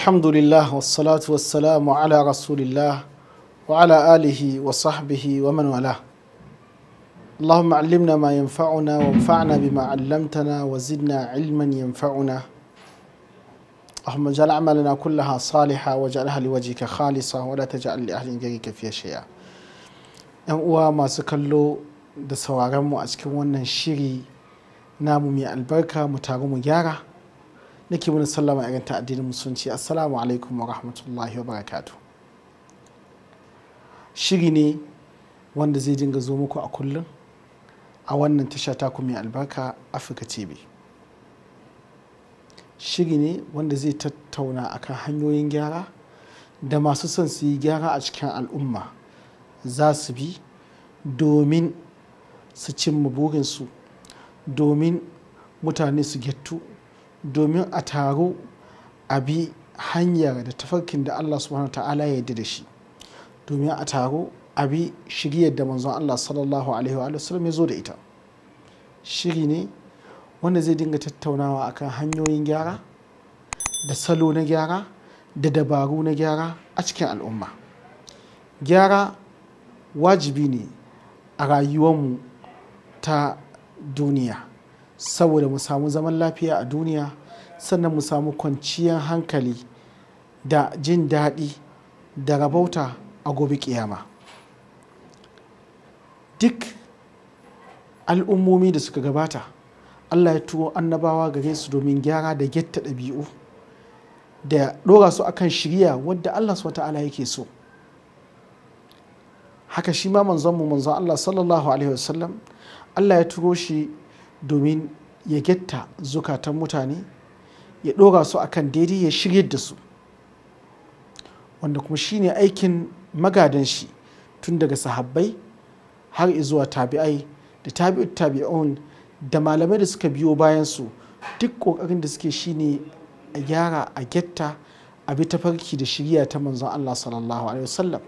Alhamdulillah wassalatu wassalamu ala rasulillah wa ala alihi wa sahbihi wa man wala. Allahumma allimna ma yanfa'una wa anfa'na bima 'allamtana wa zidna ilman yanfa'una. Allahumma ij'al a'malana kullaha salihah wa ij'alha liwajhika khalisa wa la taj'al li ahadin ghayrika fiha shay'a. Yan uwa masu kallo da sauraron mu a cikin wannan shiri namu mai albarka Mutaru Mugyara, nake mana sallama irin ta addinin musulunci. Assalamu alaikum wa rahmatullahi wa barakatuh. Shiri ne wanda zai dinga zo muku a kullum a wannan tasha taku mai albarka Africa TV. Shiri ne wanda zai tattauna akan hanyoyin gyara da masu son su yi gyara a cikin al'umma za su bi domin su cimma burinsu, domin mutane su gettu, domin a taro a bi hanyar da tafarkin da Allah subhanahu ta'ala ya yarda da shi, domin a taro a bi shiryar da manzon Allah sallallahu alaihi wa sallam ya zo da ita. Shiri ne wanda zai dinga tattaunawa akan hanyoyin gyara da salo na gyara da dabaru na gyara a cikin al'umma. Gyara wajibi ne a rayuwarmu ta duniya saboda mu samu zaman lafiya a duniya, sannan mu samu kwanciyar hankali da jin daɗi da rabauta a gobe kiyama. Duk al'ummomi da suka gabata Allah ya turo annabawa gare su domin gyara da getta ɗabi'u da ɗora su akan shirya wadda Allah SWT yake so. Haka shi ma manzon Allah sallallahu alaihi wasallam Allah ya turo shi domin ya getta zukatan mutane, ya ɗora su akan daidai, ya shiryar da su, wanda kuma shine aikin magadan shi tun daga sahabbai har zuwa tabi'ai da tabi'ut tabi'un da malamai da suka biyo bayan su. Duk ƙoƙarin da suke shine a gyara, a getta, a bi tafarki da shirya ta manzon Allah sallallahu alaihi wasallam.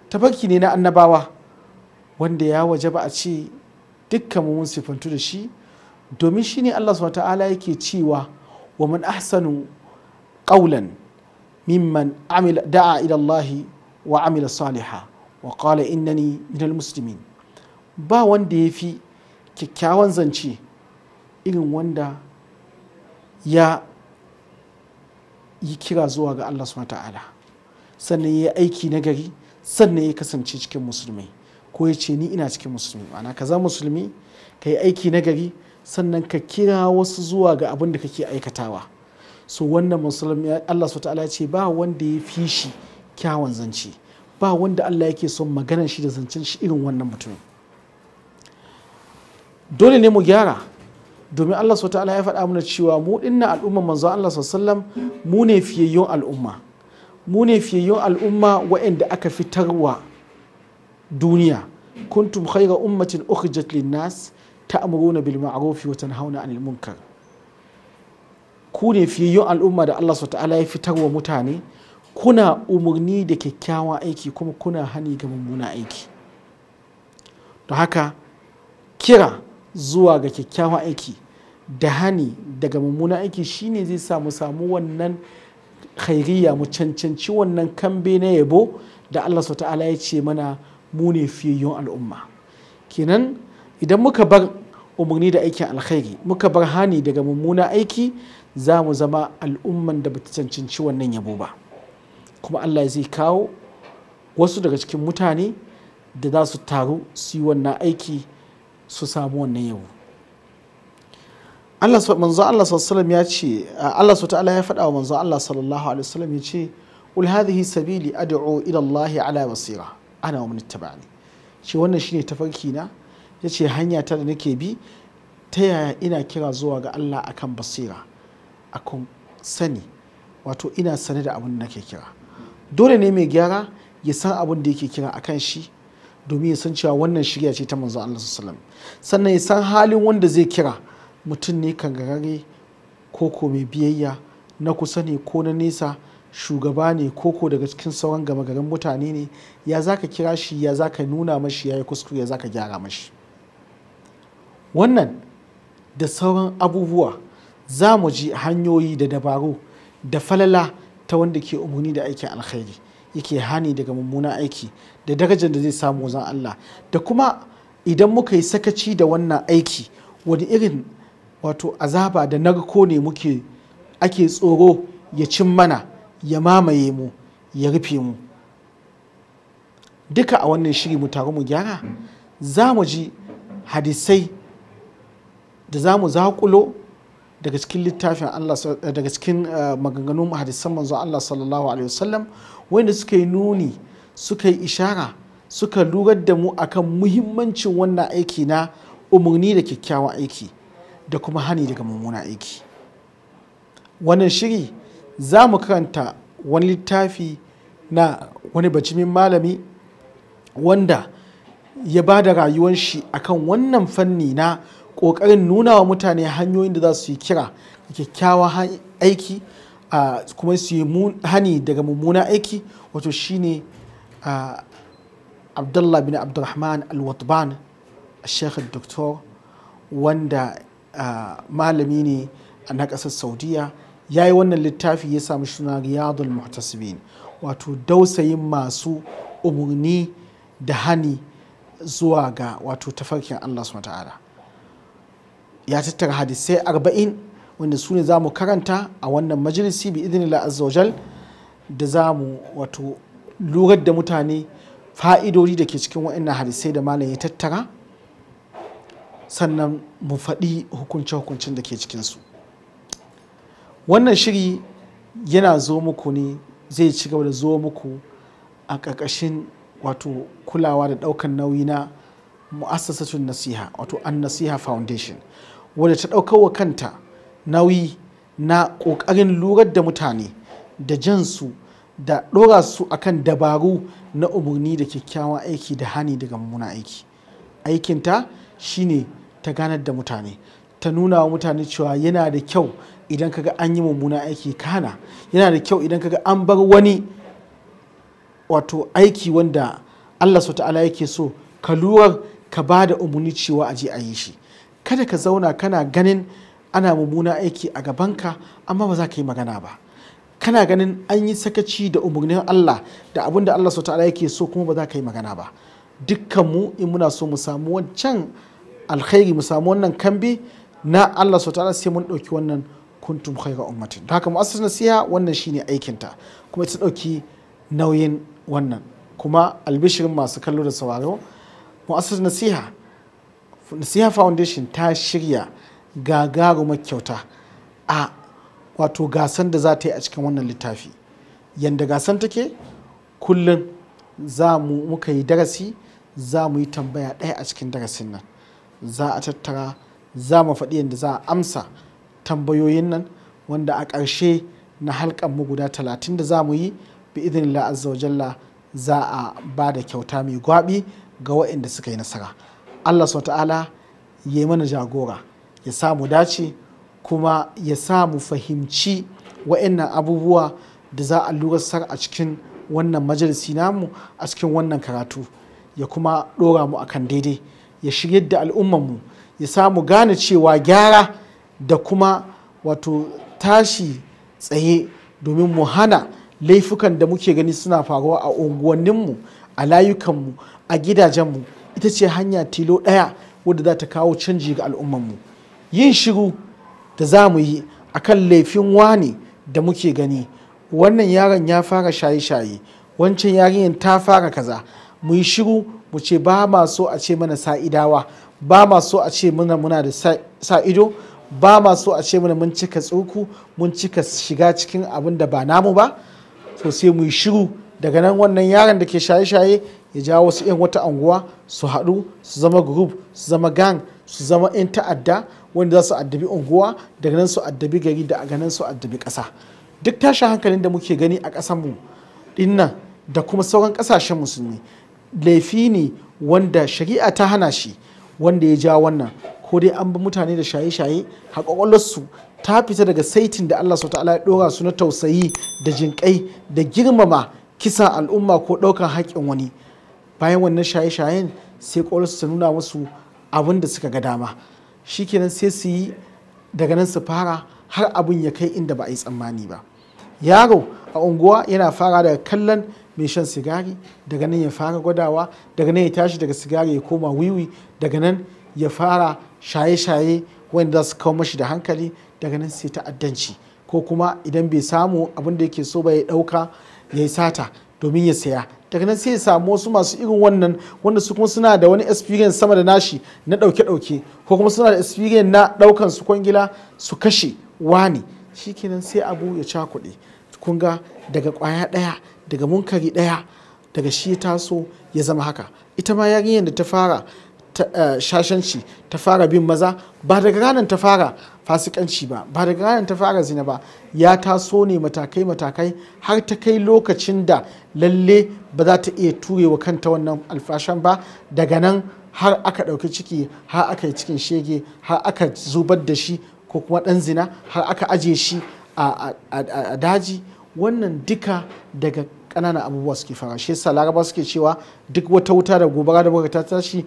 Tafarki ne na annabawa wanda ya wajaba a ce dukkan mun sifantu da shi, domin shi ne Allah subhanahu ta'ala yake cewa wa man ahsanu qawlan mimman da'a ila Allah wa amila saliha wa qala innani minal muslimin. Ba wanda ya fi kyakkyawan zance irin wanda ya yi kira zuwa ga Allah subhanahu ta'ala, sannan ya yi aiki nagari, sannan ya kasance cikin musulmai, ko ya ce ni ina cikin musulmi. Ma'ana ka zama musulmi, ka yi aiki nagari, sannan ka kira wasu zuwa ga abin da kake aikatawa. So wannan musulmi Allah SWT ya ce ba wanda ya fi shi kyawun zance, ba wanda Allah yake son maganar shi da zancen shi irin wannan mutum. Dole ne mu gyara, domin Allah SWT ya faɗa mana cewa mu dinna al'umma manzo Allah SAW mu ne fiyayyun al'umma, mu ne fiyayyun al'umma waɗanda aka fitarwa duniya. Kuntum khayra ummatin ukhrijat lin-nas ta'muruna bil ma'ruf wa tanhauna 'anil munkar. Ku ne fiyayyun al'umma da Allah SWT ya fitarwa mutane, kuna umarni da kyakkyawan aiki kuma kuna hani ga mummunan aiki. Don haka kira zuwa ga kyakkyawan aiki da hani daga mummunan aiki shine zai samu wannan khairiyya, mu cancanci wannan kambe na yabo da Allah SWT ya ce mana mu ne fiyayyun al'umma. Kenan idan muka bar umarni da aikin alkhairi, muka bar hani daga mummunan aiki, za mu zama al'umman da bata cancanci wannan yabo ba, kuma Allah zai kawo wasu daga cikin mutane da za su taru su yi wannan aiki su samu wannan yabo. Manzo Allah sallallahu ya ce, Allah ta'ala ya faɗa wa manzo Allah sallallahu alaihi wasallam ya ce, "Ul hadhihi sabili ad'u ila Allah ala basira ana wa man ittaba'ani." Ce wannan shine tafarki na, yace hanya ta da nake bi, ta yaya ina kira zuwa ga Allah akan basira, akan sani, wato ina sane da abin da nake kira. Dole ne mai gyara ya san abin da yake kira akan shi, domin ya san cewa wannan shirya ce ta manzo Allah sallallahu alaihi wasallam, sannan ya san halin wanda zai kira. Mutum ne kangarare koko mai biyayya, na kusa ne ko na nesa, shugaba ne koko daga cikin sauran gama garin mutane ne, ya zaka kira shi, ya zaka nuna mashi ya yi kuskure, ya zaka gyara mashi. Wannan da sauran abubuwa za mu ji hanyoyi da dabaru da falala ta wanda ke umarni da aikin alkhairi yake hani daga mummunan aiki da darajar da zai samu wajen Allah, da kuma idan muka yi sakaci da wannan aiki wani irin wato azaba da narko ne ake tsoro ya cin mana, ya mamaye mu, ya rufe mu. Duka a wannan shiri mu taru mu gyara za mu ji hadisai da za mu zaƙulo daga cikin littafin Allah, daga cikin maganganun hadisan manzon Allah sallallahu alaihi wasallam, wanda suka yi nuni, suka yi ishara, suka lurar da mu akan muhimmancin wannan aiki na umarni da kyakkyawan aiki da kuma hani daga mummunan aiki. Wannan shiri za mu karanta wani littafi na wani bajimin malami wanda ya ba da rayuwar shi akan wannan fanni na ƙoƙarin nuna wa mutane hanyoyin da za su yi kira kyakkyawan aiki kuma su yi hani daga mummunan aiki, wato shine Abdullah bin Abdurrahman al-Watban Sheikh Doktor, wanda malami ne na ƙasar Saudiya. Ya yi wannan littafi ya samu suna Riyadul Muhtasibin, wato dausayin masu umarni da hani zuwa ga wato tafarkin Allah subhanahu wa ta'ala. Ya tattara hadisai 40 wanda su ne za mu karanta a wannan majalisi bi idinillah azza wajal, da za mu wato lurar da mutane fa'idodi da ke cikin waɗannan hadisai da malam ya tattara, sannan mu faɗi hukunce-hukuncin da ke cikinsu. Wannan shiri yana zo muku ne, zai ci gaba da zo muku a ƙarƙashin wato kulawa da ɗaukan nauyi na mu'assasatun nasiha, wato an nasiha foundation, wadda ta ɗaukar wa kanta nauyi na ƙoƙarin lurar da mutane da jansu da ɗora su akan dabaru na umarni da kyakkyawan aiki da hani daga mummunan aiki. Aikinta shine ta ganar da mutane, ta nuna wa mutane cewa yana da kyau idan kaga an yi mummunan aiki kana, yana da kyau idan kaga an bar wani wato aiki wanda Allah subhanahu ta'ala yake so, ka lurar ka ba da umarni cewa a je a yi shi. Kada ka zauna kana ganin ana mummunan aiki a gabanka amma ba za ka yi magana ba. Kana ganin an yi sakaci da umarnin Allah da abin da Allah subhanahu ta'ala yake so kuma ba za ka yi magana ba. Dukkanmu in muna so mu samu wancan alkhairi, mu samu wannan kambe na Allah subhanahu ta'ala, sai mun ɗauki wannan kuntum khayra ummatin. Haka mu'assasar nasiha wannan shine aikinta, kuma ita ɗauki nauyin wannan. Kuma albishirin masu kallo da sauraro, mu'assasar nasiha foundation ta shirya gagarumar kyauta a wato gasan da za ta yi a cikin wannan littafi. Yanda gasan take, kullum muka yi darasi, za mu yi tambaya ɗaya a cikin darasin nan, za a tattara, za mu faɗi yadda za a amsa tambayoyin nan, wanda a ƙarshe na halkan mu guda 30 da za mu yi bi idinillah azza wa jalla, za a ba da kyauta mai gwabi ga waɗanda suka yi nasara. Allah subhanahu ta'ala ya yi mana jagora, ya samu dace, kuma ya samu fahimci waɗannan abubuwa da za a lurasar a cikin wannan majalisi namu, a cikin wannan karatu, ya kuma ɗora mu akan daidai, ya shiryar da al'ummanmu, ya samu gane cewa gyara da kuma wato tashi tsaye domin mu hana laifukan da muke gani suna faruwa a unguwanninmu, a layukanmu, a gidajenmu, ita ce hanya tilo ɗaya wadda za ta kawo canji ga al'ummanmu. Yin shiru da za mu yi akan laifin wani da muke gani, wannan yaron ya fara shaye-shaye, wancan yarinyar ta fara kaza, mu yi shiru mu ce ba ma so a ce mana sa'idawa, ba ma so a ce muna da sa ido, ba ma so a ce mana mun cika tsurku, mun cika shiga cikin abin da ba namu ba. So sai mu yi shiru, daga nan wannan yaron da ke shaye-shaye ya jawo wasu 'yan wata anguwa su haɗu, su zama group, su zama gang, su zama 'yan ta'adda wanda za su addabi unguwa, daga nan su addabi gari, da daga nan su addabi ƙasa. Duk tashin hankalin da muke gani a ƙasanmu dinnan da kuma sauran ƙasashen musulmi, laifi ne wanda shari'a ta hana shi, wanda ya ja wannan, ko dai an bi mutane da shaye-shaye, haƙwaƙwalarsu ta fita daga saitin da Allah subhanahu ta'ala ya ɗora su na tausayi da jinƙai da girmama kisan al'umma ko ɗaukar haƙƙin wani. Bayan wannan shaye-shayen sai ƙwaƙwalarsu ta nuna musu abin da suka ga dama, shikenan sai su yi, daga nan su fara har abin ya kai inda ba a yi tsammani ba. yaro a unguwa yana fara daga kallon mai shan sigari, daga nan ya fara gwadawa, daga nan ya tashi daga sigari ya koma wiwi, daga nan ya fara shaye-shaye wanda za su kawo mashi da hankali, daga nan sai ta'addanci, ko kuma idan bai samu abin da yake so ba ya ɗauka ya yi sata domin ya saya, daga nan sai ya samu wasu masu irin wannan wanda su kuma suna da wani experience sama da nashi na ɗauke-ɗauke, ko kuma suna da experience na ɗaukan su kwangila su kashe wani, shikenan sai abu ya cakuɗe. Kun ga daga ƙwaya ɗaya, daga munkari ɗaya, daga shi ya taso ya zama haka. Ita ma yarinyar da ta fara shashanci, ta fara bin maza, ba daga ranar ta fara fasikanci ba, ba daga ranar ta fara zina ba, ya taso ne matakai har ta kai lokacin da lalle ba za ta iya turewa kanta wannan alfashan ba, daga nan har aka ɗauki ciki, har aka yi cikin shege, har aka zubar da shi, ko kuma ɗan zina har aka aje shi a daji. Wannan duka daga ƙananan abubuwa suke fara. Shi yasa laraba suke cewa duk wata wuta da gobara da ta tashi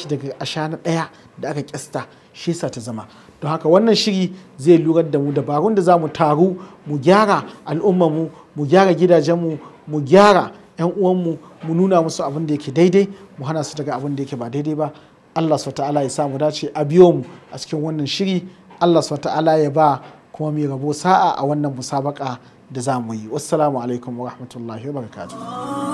daga ashana ɗaya da aka kyasta, shi yasa ta zama. Don haka wannan shiri zai lurar da mu dabarun da za mu taru mu gyara al'ummarmu, mu gyara gidajenmu, mu gyara 'yan uwanmu, mu nuna musu abin da yake daidai, mu hana su daga abin da yake ba daidai ba. Allah subhanahu wa ta'ala ya sa mu dace, a biyo mu a cikin wannan shiri. Allah subhanahu wa ta'ala ya ba kuma mai rabo sa'a a wannan musabaka da za mu yi. Wassalamu alaikum wa rahmatullahi wa barakatuh.